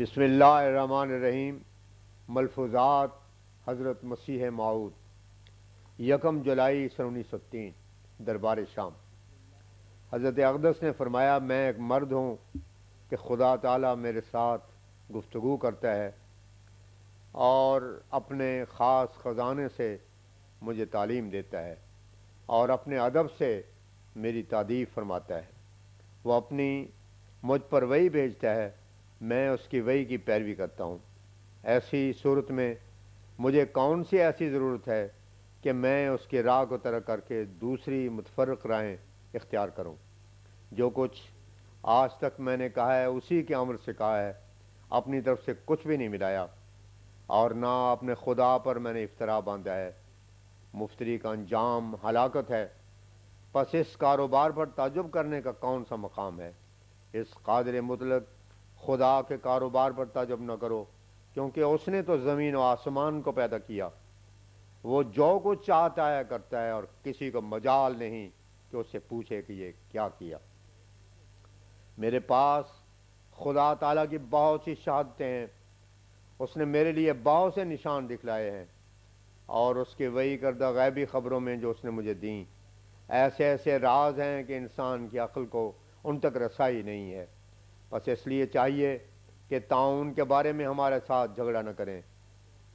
بسم اللہ الرحمن الرحیم۔ ملفوظات حضرت مسیح موعود، 1 جولائی 1903، دربار شام۔ حضرت اقدس نے فرمایا، میں ایک مرد ہوں کہ خدا تعالیٰ میرے ساتھ گفتگو کرتا ہے اور اپنے خاص خزانے سے مجھے تعلیم دیتا ہے اور اپنے ادب سے میری تعریف فرماتا ہے۔ وہ اپنی مجھ پر وحی بھیجتا ہے، میں اس کی وحی کی پیروی کرتا ہوں۔ ایسی صورت میں مجھے کون سی ایسی ضرورت ہے کہ میں اس کی راہ کو ترک کر کے دوسری متفرق راہیں اختیار کروں؟ جو کچھ آج تک میں نے کہا ہے اسی کے عمل سے کہا ہے، اپنی طرف سے کچھ بھی نہیں ملایا اور نہ اپنے خدا پر میں نے افطرا باندھا ہے۔ مفتری کا انجام ہلاکت ہے، پس اس کاروبار پر تعجب کرنے کا کون سا مقام ہے؟ اس قادر مطلق خدا کے کاروبار پر تعجب نہ کرو، کیونکہ اس نے تو زمین و آسمان کو پیدا کیا۔ وہ جو کچھ چاہتا ہے کرتا ہے اور کسی کو مجال نہیں کہ اس سے پوچھے کہ یہ کیا کیا۔ میرے پاس خدا تعالیٰ کی بہت سی شہادتیں ہیں، اس نے میرے لیے بہت سے نشان دکھلائے ہیں اور اس کے وحی کردہ غیبی خبروں میں جو اس نے مجھے دیں ایسے ایسے راز ہیں کہ انسان کی عقل کو ان تک رسائی نہیں ہے۔ بس اس لیے چاہیے کہ تعاون کے بارے میں ہمارے ساتھ جھگڑا نہ کریں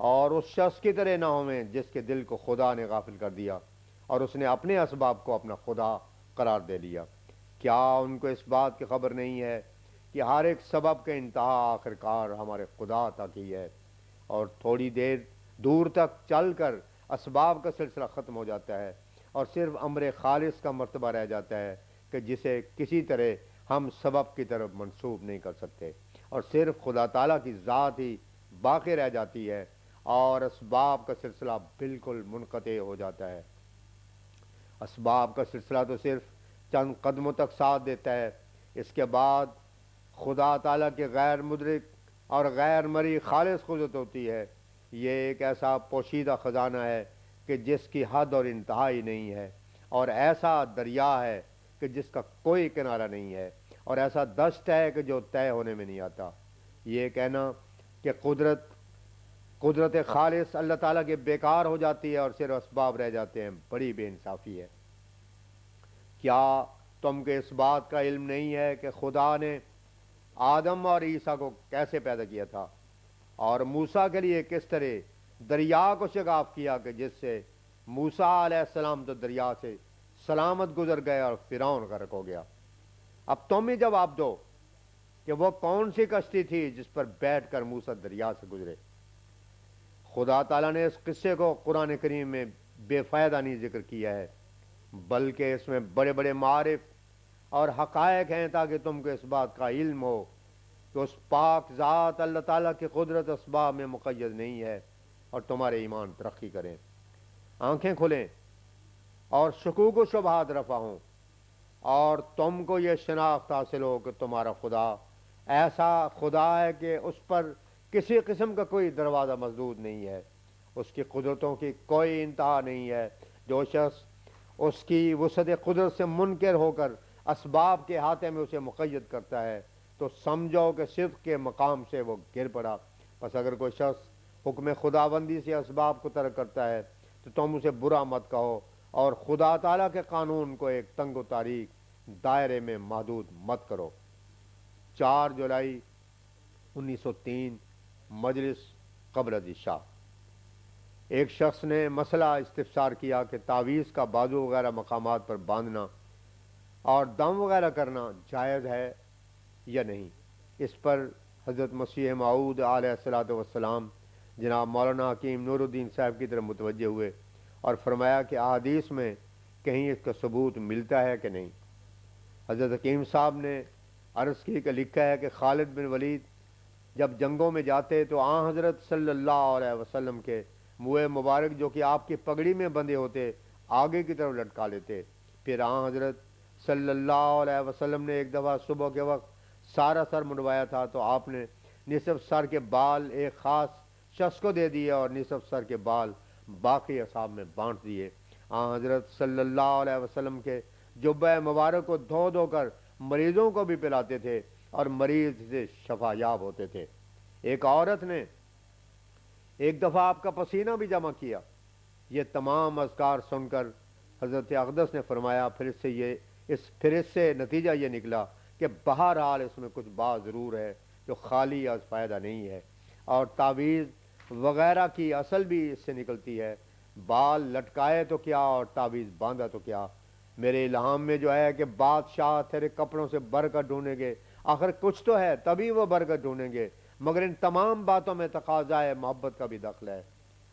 اور اس شخص کی طرح نہ ہویں جس کے دل کو خدا نے غافل کر دیا اور اس نے اپنے اسباب کو اپنا خدا قرار دے لیا۔ کیا ان کو اس بات کی خبر نہیں ہے کہ ہر ایک سبب کا انتہا آخر کار ہمارے خدا تک ہی ہے، اور تھوڑی دیر دور تک چل کر اسباب کا سلسلہ ختم ہو جاتا ہے اور صرف امر خالص کا مرتبہ رہ جاتا ہے کہ جسے کسی طرح ہم سبب کی طرف منسوب نہیں کر سکتے، اور صرف خدا تعالیٰ کی ذات ہی باقی رہ جاتی ہے اور اسباب کا سلسلہ بالکل منقطع ہو جاتا ہے۔ اسباب کا سلسلہ تو صرف چند قدموں تک ساتھ دیتا ہے، اس کے بعد خدا تعالیٰ کے غیر مدرک اور غیر مری خالص قدرت ہوتی ہے۔ یہ ایک ایسا پوشیدہ خزانہ ہے کہ جس کی حد اور انتہا ہی نہیں ہے، اور ایسا دریا ہے کہ جس کا کوئی کنارہ نہیں ہے، اور ایسا دشت ہے کہ جو طے ہونے میں نہیں آتا۔ یہ کہنا کہ قدرت خالص اللہ تعالیٰ کے بیکار ہو جاتی ہے اور صرف اسباب رہ جاتے ہیں، بڑی بے انصافی ہے۔ کیا تم کو اس بات کا علم نہیں ہے کہ خدا نے آدم اور عیسیٰ کو کیسے پیدا کیا تھا اور موسیٰ کے لیے کس طرح دریا کو شگاف کیا کہ جس سے موسیٰ علیہ السلام تو دریا سے سلامت گزر گئے اور فرعون غرق ہو گیا؟ اب تم ہی جواب دو کہ وہ کون سی کشتی تھی جس پر بیٹھ کر موسیٰ دریا سے گزرے؟ خدا تعالیٰ نے اس قصے کو قرآن کریم میں بے فائدہ نہیں ذکر کیا ہے، بلکہ اس میں بڑے بڑے معارف اور حقائق ہیں تاکہ تم کو اس بات کا علم ہو کہ اس پاک ذات اللہ تعالیٰ کی قدرت اسباب میں مقید نہیں ہے، اور تمہارے ایمان ترقی کریں، آنکھیں کھلیں اور شکوک و شبہات رفع ہوں، اور تم کو یہ شناخت حاصل ہو کہ تمہارا خدا ایسا خدا ہے کہ اس پر کسی قسم کا کوئی دروازہ مسدود نہیں ہے، اس کی قدرتوں کی کوئی انتہا نہیں ہے۔ جو شخص اس کی وسعت قدرت سے منکر ہو کر اسباب کے ہاتھے میں اسے مقید کرتا ہے تو سمجھو کہ صدق کے مقام سے وہ گر پڑا۔ پس اگر کوئی شخص حکم خداوندی سے اسباب کو ترک کرتا ہے تو تم اسے برا مت کہو اور خدا تعالیٰ کے قانون کو ایک تنگ و تاریک دائرے میں محدود مت کرو۔ 4 جولائی 1903، مجلس قبر عشاء۔ ایک شخص نے مسئلہ استفسار کیا کہ تعویذ کا بازو وغیرہ مقامات پر باندھنا اور دم وغیرہ کرنا جائز ہے یا نہیں؟ اس پر حضرت مسیح موعود علیہ الصلوۃ والسلام جناب مولانا حکیم نور الدین صاحب کی طرف متوجہ ہوئے اور فرمایا کہ احادیث میں کہیں اس کا ثبوت ملتا ہے کہ نہیں؟ حضرت حکیم صاحب نے عرض کی کہ لکھا ہے کہ خالد بن ولید جب جنگوں میں جاتے تو آن حضرت صلی اللہ علیہ وسلم کے منہ مبارک جو کہ آپ کی پگڑی میں بندھے ہوتے آگے کی طرف لٹکا لیتے۔ پھر آن حضرت صلی اللہ علیہ وسلم نے ایک دفعہ صبح کے وقت سارا سر منڈوایا تھا تو آپ نے نصف سر کے بال ایک خاص شخص کو دے دیے اور نصف سر کے بال باقی اصحاب میں بانٹ دیے۔ آن حضرت صلی اللہ علیہ وسلم کے جبہ مبارک کو دھو دھو کر مریضوں کو بھی پلاتے تھے اور مریض سے شفا یاب ہوتے تھے۔ ایک عورت نے ایک دفعہ آپ کا پسینہ بھی جمع کیا۔ یہ تمام اذکار سن کر حضرت اقدس نے فرمایا پھر اس سے نتیجہ یہ نکلا کہ بہرحال اس میں کچھ بات ضرور ہے جو خالی از فائدہ نہیں ہے، اور تعویذ وغیرہ کی اصل بھی اس سے نکلتی ہے۔ بال لٹکائے تو کیا اور تعویذ باندھا تو کیا۔ میرے الہام میں جو ہے کہ بادشاہ تیرے کپڑوں سے برکت ڈھونڈیں گے، آخر کچھ تو ہے تبھی وہ برکت ڈھونڈیں گے، مگر ان تمام باتوں میں تقاضا ہے محبت کا بھی دخل ہے۔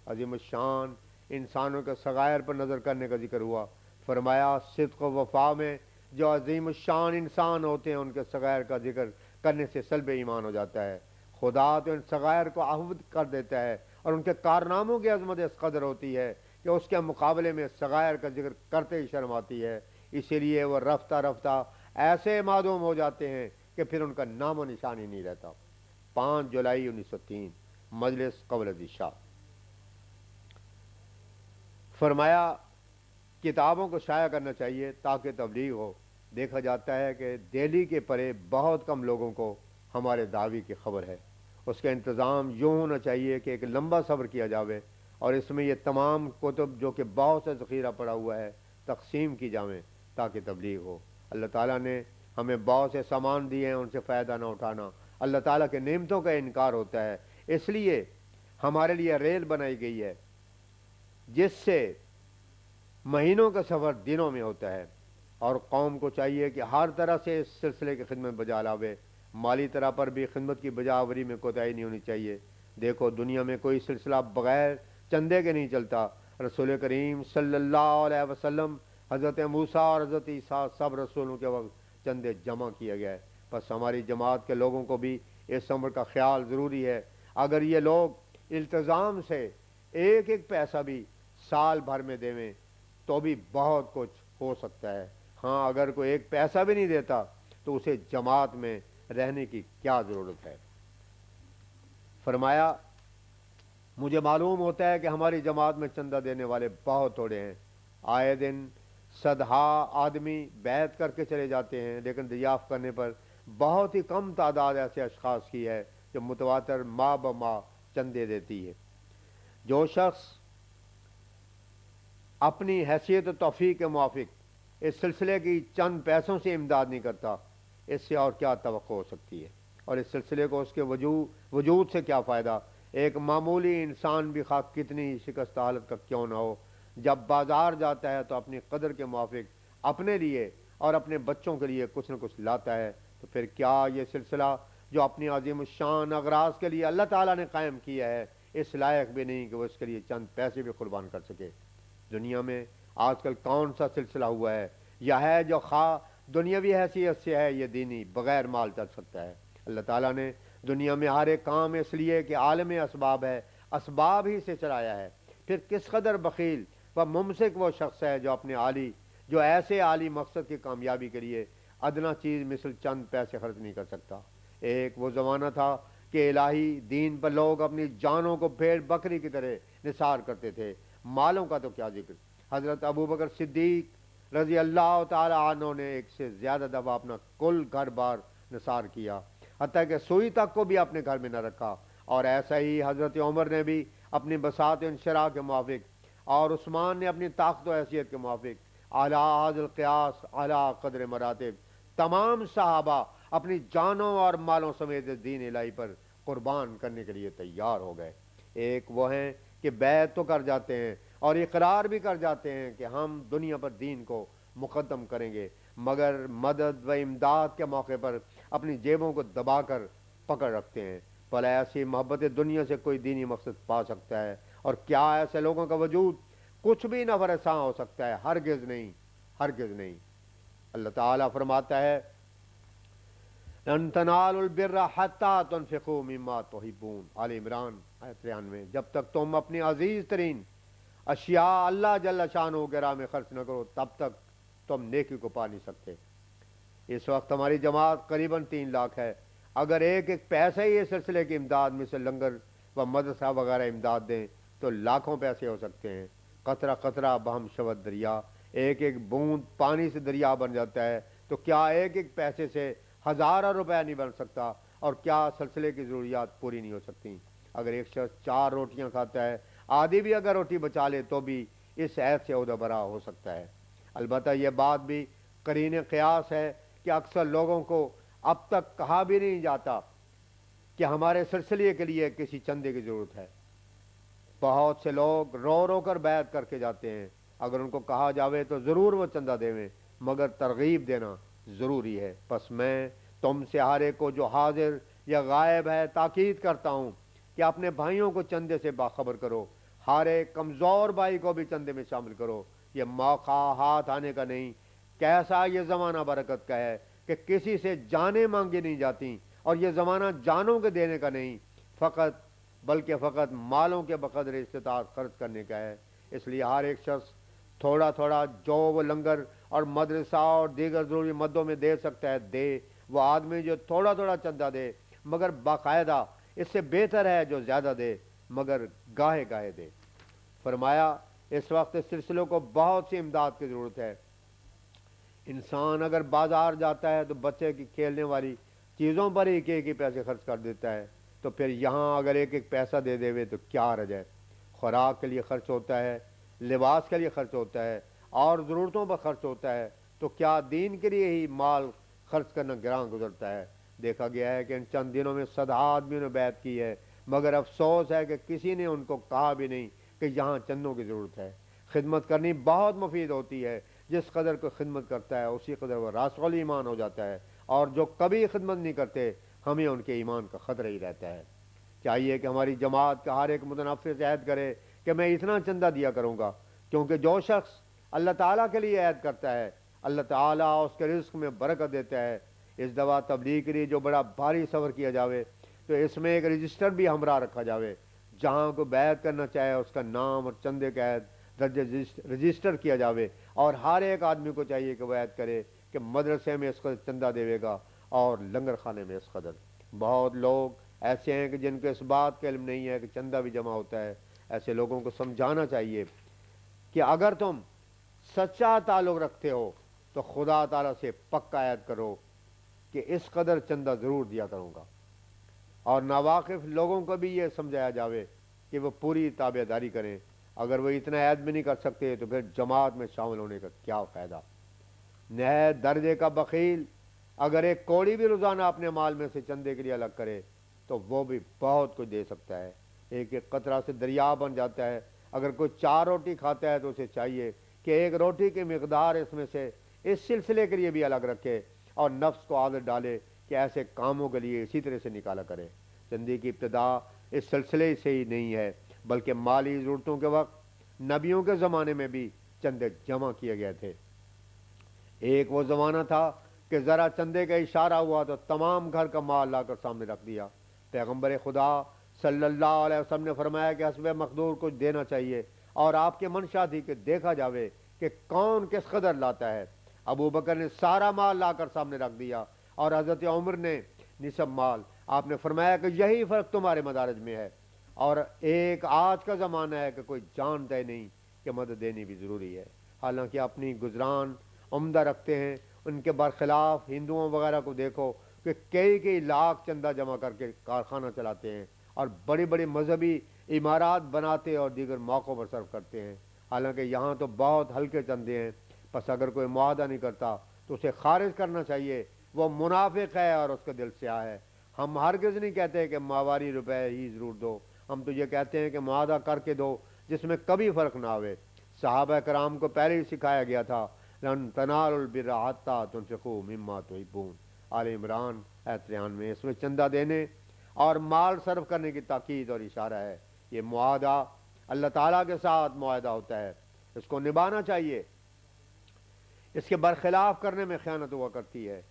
عظیم الشان انسانوں کے صغائر پر نظر کرنے کا ذکر ہوا۔ فرمایا صدق و وفا میں جو عظیم الشان انسان ہوتے ہیں ان کے صغائر کا ذکر کرنے سے سلب ایمان ہو جاتا ہے۔ خدا تو ان صغائر کو عہد کر دیتا ہے اور ان کے کارناموں کی عظمت اس قدر ہوتی ہے کہ اس کے مقابلے میں صغائر کا ذکر کرتے ہی شرم آتی ہے، اسی لیے وہ رفتہ رفتہ ایسے معدوم ہو جاتے ہیں کہ پھر ان کا نام و نشان ہی نہیں رہتا۔ 5 جولائی 1903 مجلس قبل العشاء۔ فرمایا کتابوں کو شائع کرنا چاہیے تاکہ تبلیغ ہو۔ دیکھا جاتا ہے کہ دہلی کے پرے بہت کم لوگوں کو ہمارے دعوی کی خبر ہے۔ اس کا انتظام یوں ہونا چاہیے کہ ایک لمبا صبر کیا جاوے اور اس میں یہ تمام کتب جو کہ بہت سے ذخیرہ پڑا ہوا ہے تقسیم کی جاویں تاکہ تبلیغ ہو۔ اللہ تعالیٰ نے ہمیں بہت سے سامان دیے ہیں، ان سے فائدہ نہ اٹھانا اللہ تعالیٰ کے نعمتوں کا انکار ہوتا ہے۔ اس لیے ہمارے لیے ریل بنائی گئی ہے جس سے مہینوں کا سفر دنوں میں ہوتا ہے، اور قوم کو چاہیے کہ ہر طرح سے اس سلسلے کی خدمت بجا لاوے۔ مالی طرح پر بھی خدمت کی بجاوری میں کوتاہی نہیں ہونی چاہیے۔ دیکھو دنیا میں کوئی سلسلہ بغیر چندے کے نہیں چلتا۔ رسول کریم صلی اللہ علیہ وسلم، حضرت موسیٰ اور حضرت عیسیٰ سب رسولوں کے وقت چندے جمع کیا گیا ہے۔ بس ہماری جماعت کے لوگوں کو بھی اس امر کا خیال ضروری ہے۔ اگر یہ لوگ التزام سے ایک ایک پیسہ بھی سال بھر میں دیویں تو بھی بہت کچھ ہو سکتا ہے۔ ہاں اگر کوئی ایک پیسہ بھی نہیں دیتا تو اسے جماعت میں رہنے کی کیا ضرورت ہے۔ فرمایا مجھے معلوم ہوتا ہے کہ ہماری جماعت میں چندہ دینے والے بہت تھوڑے ہیں۔ آئے دن صدہا آدمی بیعت کر کے چلے جاتے ہیں، لیکن دریافت کرنے پر بہت ہی کم تعداد ایسے اشخاص کی ہے جو متواتر ماہ بہ ماہ چندے دیتی ہے۔ جو شخص اپنی حیثیت و توفیق کے موافق اس سلسلے کی چند پیسوں سے امداد نہیں کرتا، اس سے اور کیا توقع ہو سکتی ہے، اور اس سلسلے کو اس کے وجود سے کیا فائدہ۔ ایک معمولی انسان بھی خواہ کتنی شکست حالت کا کیوں نہ ہو، جب بازار جاتا ہے تو اپنی قدر کے موافق اپنے لیے اور اپنے بچوں کے لیے کچھ نہ کچھ لاتا ہے، تو پھر کیا یہ سلسلہ جو اپنی عظیم الشان اغراض کے لیے اللہ تعالیٰ نے قائم کیا ہے اس لائق بھی نہیں کہ وہ اس کے لیے چند پیسے بھی قربان کر سکے۔ دنیا میں آج کل کون سا سلسلہ ہوا ہے یا ہے جو خواہ دنیاوی حیثیت سے ہے یہ دینی بغیر مال چل سکتا ہے؟ اللہ تعالیٰ نے دنیا میں ہر ایک کام اس لیے کہ عالم اسباب ہے، اسباب ہی سے چلایا ہے۔ پھر کس قدر بخیل و ممسک وہ شخص ہے جو ایسے عالی مقصد کی کامیابی کے لیے ادنا چیز مثل چند پیسے خرچ نہیں کر سکتا۔ ایک وہ زمانہ تھا کہ الہی دین پر لوگ اپنی جانوں کو بھیڑ بکری کی طرح نثار کرتے تھے، مالوں کا تو کیا ذکر۔ حضرت ابوبکر صدیق رضی اللہ تعالی عنہ نے ایک سے زیادہ دفعہ اپنا کل گھر بار نثار کیا، حتیٰ کہ سوئی تک کو بھی اپنے گھر میں نہ رکھا، اور ایسا ہی حضرت عمر نے بھی اپنی بساط انشراح کے موافق، اور عثمان نے اپنی طاقت و حیثیت کے موافق، اعلیٰ حاضر القیاس اعلیٰ قدر مراتب تمام صحابہ اپنی جانوں اور مالوں سمیت دین الہی پر قربان کرنے کے لیے تیار ہو گئے۔ ایک وہ ہیں کہ بیعت تو کر جاتے ہیں اور اقرار بھی کر جاتے ہیں کہ ہم دنیا پر دین کو مقدم کریں گے، مگر مدد و امداد کے موقع پر اپنی جیبوں کو دبا کر پکڑ رکھتے ہیں۔ بھلا ایسی محبت دنیا سے کوئی دینی مقصد پا سکتا ہے؟ اور کیا ایسے لوگوں کا وجود کچھ بھی نفع رساں ہو سکتا ہے؟ ہرگز نہیں، ہرگز نہیں۔ اللہ تعالیٰ فرماتا ہے لن تنالوا البر حتى تنفقوا مما تحبون، آل عمران آیت 93۔ جب تک تم اپنی عزیز ترین اشیاء اللہ جل شانہ کے راہ میں خرچ نہ کرو تب تک تم نیکی کو پا نہیں سکتے۔ اس وقت ہماری جماعت قریباً 3 لاکھ ہے۔ اگر ایک ایک پیسہ ہی اس سلسلے کی امداد میں سے لنگر و مدرسہ وغیرہ امداد دیں تو لاکھوں پیسے ہو سکتے ہیں۔ قطرہ قطرہ بہم شود دریا، ایک ایک بوند پانی سے دریا بن جاتا ہے، تو کیا ایک ایک پیسے سے ہزارہ روپے نہیں بن سکتا؟ اور کیا سلسلے کی ضروریات پوری نہیں ہو سکتی۔ اگر ایک شخص 4 روٹیاں کھاتا ہے، آدھی بھی اگر روٹی بچا لے تو بھی اس عیب سے عہدہ برا ہو سکتا ہے۔ البتہ یہ بات بھی قرین قیاس ہے کہ اکثر لوگوں کو اب تک کہا بھی نہیں جاتا کہ ہمارے سلسلے کے لیے کسی چندے کی ضرورت ہے۔ بہت سے لوگ رو رو کر بیعت کر کے جاتے ہیں، اگر ان کو کہا جاوے تو ضرور وہ چندہ دیویں، مگر ترغیب دینا ضروری ہے۔ پس میں تم سے ہر ایک کو جو حاضر یا غائب ہے تاکید کرتا ہوں کہ اپنے بھائیوں کو چندے سے باخبر کرو، ہر ایک کمزور بھائی کو بھی چندے میں شامل کرو۔ یہ موقع ہاتھ آنے کا نہیں، کیسا یہ زمانہ برکت کا ہے کہ کسی سے جانیں مانگی نہیں جاتی، اور یہ زمانہ جانوں کے دینے کا نہیں بلکہ فقط مالوں کے بقدر استطاعت خرچ کرنے کا ہے۔ اس لیے ہر ایک شخص تھوڑا تھوڑا جو وہ لنگر اور مدرسہ اور دیگر ضروری مدوں میں دے سکتا ہے دے۔ وہ آدمی جو تھوڑا تھوڑا چندہ دے مگر باقاعدہ، اس سے بہتر ہے جو زیادہ دے مگر گاہے گاہے دے۔ فرمایا اس وقت اس سلسلوں کو بہت سی امداد کی ضرورت ہے۔ انسان اگر بازار جاتا ہے تو بچے کی کھیلنے والی چیزوں پر ایک ایک ہی پیسے خرچ کر دیتا ہے، تو پھر یہاں اگر ایک ایک پیسہ دے دے تو کیا حرج ہے؟ خوراک کے لیے خرچ ہوتا ہے، لباس کے لیے خرچ ہوتا ہے اور ضرورتوں پر خرچ ہوتا ہے، تو کیا دین کے لیے ہی مال خرچ کرنا گراں گزرتا ہے؟ دیکھا گیا ہے کہ ان چند دنوں میں 100 آدمیوں نے بیعت کی ہے، مگر افسوس ہے کہ کسی نے ان کو کہا بھی نہیں کہ یہاں چندوں کی ضرورت ہے۔ خدمت کرنی بہت مفید ہوتی ہے، جس قدر کو خدمت کرتا ہے اسی قدر وہ راسخ الایمان ہو جاتا ہے، اور جو کبھی خدمت نہیں کرتے ہمیں ان کے ایمان کا خطرہ ہی رہتا ہے۔ چاہیے کہ ہماری جماعت کا ہر ایک متنفذ عہد کرے کہ میں اتنا چندہ دیا کروں گا، کیونکہ جو شخص اللہ تعالیٰ کے لیے عہد کرتا ہے اللہ تعالیٰ اس کے رزق میں برکت دیتا ہے۔ اس دفعہ تبلیغ کے لیے جو بڑا بھاری سفر کیا جاوے تو اس میں ایک رجسٹر بھی ہمراہ رکھا جاوے، جہاں کو بیعت کرنا چاہے اس کا نام اور چندے کا عہد درج رجسٹر کیا جاوے، اور ہر ایک آدمی کو چاہیے کہ وہ عہد کرے کہ مدرسے میں اس قدر چندہ دے گا اور لنگر خانے میں اس قدر۔ بہت لوگ ایسے ہیں کہ جن کو اس بات کا علم نہیں ہے کہ چندہ بھی جمع ہوتا ہے۔ ایسے لوگوں کو سمجھانا چاہیے کہ اگر تم سچا تعلق رکھتے ہو تو خدا تعالیٰ سے پکا عہد کرو کہ اس قدر چندہ ضرور دیا کروں گا، اور ناواقف لوگوں کو بھی یہ سمجھایا جاوے کہ وہ پوری تابع داری کریں۔ اگر وہ اتنا عہد بھی نہیں کر سکتے تو پھر جماعت میں شامل ہونے کا کیا فائدہ؟ نہایت درجے کا بخیل اگر ایک کوڑی بھی روزانہ اپنے مال میں سے چندے کے لیے الگ کرے تو وہ بھی بہت کچھ دے سکتا ہے۔ ایک ایک قطرہ سے دریا بن جاتا ہے۔ اگر کوئی 4 روٹی کھاتا ہے تو اسے چاہیے کہ ایک روٹی کی مقدار اس میں سے اس سلسلے کے لیے بھی الگ رکھے، اور نفس کو عادت ڈالے کہ ایسے کاموں کے لیے اسی طرح سے نکالا کرے۔ چندے کی ابتدا اس سلسلے سے ہی نہیں ہے، بلکہ مالی ضرورتوں کے وقت نبیوں کے زمانے میں بھی چندے جمع کیے گئے تھے۔ ایک وہ زمانہ تھا کہ ذرا چندے کا اشارہ ہوا تو تمام گھر کا مال لا کر سامنے رکھ دیا۔ پیغمبر خدا صلی اللہ علیہ وسلم نے فرمایا کہ حسب مقدور کچھ دینا چاہیے، اور آپ کے منشا تھی کہ دیکھا جاوے کہ کون کس قدر لاتا ہے۔ ابو بکر نے سارا مال لا کر سامنے رکھ دیا، اور حضرت عمر نے نصف مال۔ آپ نے فرمایا کہ یہی فرق تمہارے مدارج میں ہے، اور ایک آج کا زمانہ ہے کہ کوئی جانتا ہی نہیں کہ مدد دینی بھی ضروری ہے، حالانکہ اپنی گزران عمدہ رکھتے ہیں۔ ان کے برخلاف ہندوؤں وغیرہ کو دیکھو کہ کئی لاکھ چندہ جمع کر کے کارخانہ چلاتے ہیں اور بڑی بڑی مذہبی عمارات بناتے اور دیگر موقعوں پر صرف کرتے ہیں، حالانکہ یہاں تو بہت ہلکے چندے ہیں۔ پس اگر کوئی معاہدہ نہیں کرتا تو اسے خارج کرنا چاہیے، وہ منافق ہے اور اس کا دل سیاہ ہے۔ ہم ہرگز نہیں کہتے کہ ماہواری روپے ہی ضرور دو، ہم تو یہ کہتے ہیں کہ معاہدہ کر کے دو جس میں کبھی فرق نہ ہوئے۔ صحابہ کرام کو پہلے ہی سکھایا گیا تھا لن تنالوا البر حتی تنفقوا مما تحبون، آل عمران آیت 93۔ اس میں چندہ دینے اور مال صرف کرنے کی تاکید اور اشارہ ہے۔ یہ معاہدہ اللہ تعالیٰ کے ساتھ معاہدہ ہوتا ہے، اس کو نبھانا چاہیے، اس کے برخلاف کرنے میں خیانت ہوا کرتی ہے۔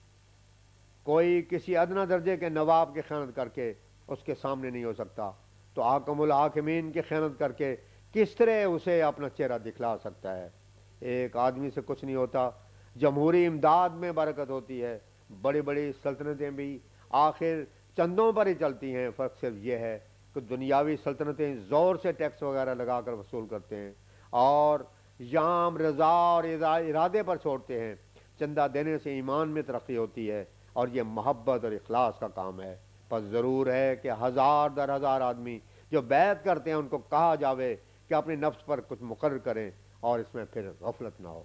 کوئی کسی ادنا درجے کے نواب کی خیانت کر کے اس کے سامنے نہیں ہو سکتا، تو حاکم الحاکمین کی خیانت کر کے کس طرح اسے اپنا چہرہ دکھلا سکتا ہے؟ ایک آدمی سے کچھ نہیں ہوتا۔ جمہوری امداد میں برکت ہوتی ہے، بڑی بڑی سلطنتیں بھی آخر چندوں پر ہی چلتی ہیں۔ فرق صرف یہ ہے کہ دنیاوی سلطنتیں زور سے ٹیکس وغیرہ لگا کر وصول کرتے ہیں، اور یہاں ہم رضا اور ارادے پر چھوڑتے ہیں۔ چندہ دینے سے ایمان میں ترقی ہوتی ہے، اور یہ محبت اور اخلاص کا کام ہے۔ پس ضرور ہے کہ ہزار در ہزار آدمی جو بیعت کرتے ہیں ان کو کہا جاوے کہ اپنے نفس پر کچھ مقرر کریں اور اس میں پھر غفلت نہ ہو۔